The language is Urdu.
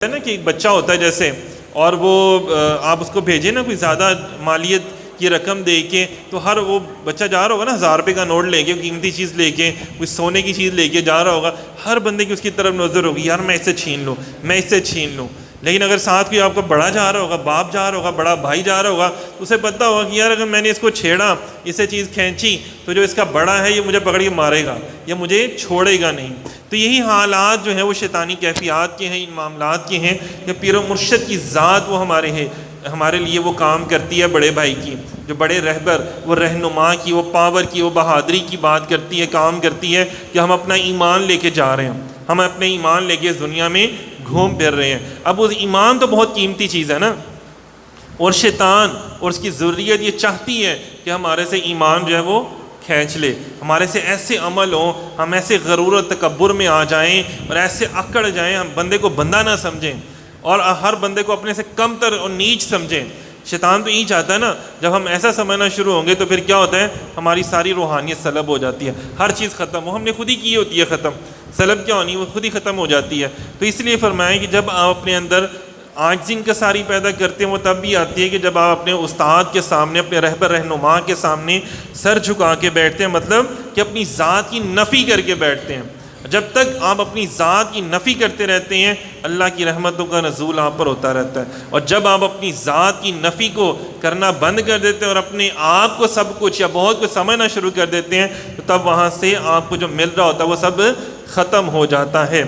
ہے نا کہ ایک بچہ ہوتا ہے جیسے، اور وہ آپ اس کو بھیجیں نا کوئی زیادہ مالیت کی رقم دے کے، تو ہر وہ بچہ جا رہا ہوگا نا 1000 روپے کا نوٹ لے کے، قیمتی چیز لے کے، کوئی سونے کی چیز لے کے جا رہا ہوگا، ہر بندے کی اس کی طرف نظر ہوگی، یار میں اس سے چھین لوں، میں اس سے چھین لوں۔ لیکن اگر ساتھ کوئی آپ کا بڑا جا رہا ہوگا، باپ جا رہا ہوگا، بڑا بھائی جا رہا ہوگا، تو اسے پتہ ہوگا کہ یار اگر میں نے اس کو چھیڑا، اسے چیز کھینچی، تو جو اس کا بڑا ہے یہ مجھے پکڑ کے مارے گا یا مجھے چھوڑے گا نہیں۔ تو یہی حالات جو ہیں وہ شیطانی کیفیات کے ہیں، ان معاملات کے ہیں کہ پیر و مرشد کی ذات وہ ہمارے لیے وہ کام کرتی ہے بڑے بھائی کی، جو بڑے رہبر، وہ رہنما کی، وہ پاور کی، وہ بہادری کی بات کرتی ہے، کام کرتی ہے کہ ہم اپنا ایمان لے کے جا رہے ہیں، ہم اپنے ایمان لے کے اس دنیا میں گھوم پھر رہے ہیں۔ اب اس ایمان تو بہت قیمتی چیز ہے نا، اور شیطان اور اس کی ذریت یہ چاہتی ہے کہ ہمارے سے ایمان جو ہے وہ کھینچ لے، ہمارے سے ایسے عمل ہوں، ہم ایسے غرور و تکبر میں آ جائیں اور ایسے اکڑ جائیں، ہم بندے کو بندہ نہ سمجھیں اور ہر بندے کو اپنے سے کم تر اور نیچ سمجھیں۔ شیطان تو یہی چاہتا ہے نا، جب ہم ایسا سمجھنا شروع ہوں گے تو پھر کیا ہوتا ہے، ہماری ساری روحانیت سلب ہو جاتی ہے، ہر چیز ختم، وہ ہم نے خود ہی کی ہوتی ہے ختم، سلب کیا ہونی، وہ خود ہی ختم ہو جاتی ہے۔ تو اس لیے فرمائیں کہ جب آپ اپنے اندر عاجزی انکساری پیدا کرتے ہیں، وہ تب بھی آتی ہے کہ جب آپ اپنے استاد کے سامنے، اپنے رہبر رہنما کے سامنے سر جھکا کے بیٹھتے ہیں، مطلب کہ اپنی ذات کی نفی کر کے بیٹھتے ہیں۔ جب تک آپ اپنی ذات کی نفی کرتے رہتے ہیں، اللہ کی رحمتوں کا نزول آپ پر ہوتا رہتا ہے، اور جب آپ اپنی ذات کی نفی کو کرنا بند کر دیتے ہیں اور اپنے آپ کو سب کچھ یا بہت کچھ سمجھنا شروع کر دیتے ہیں، تو تب وہاں سے آپ کو جو مل رہا ہوتا ہے وہ سب ختم ہو جاتا ہے۔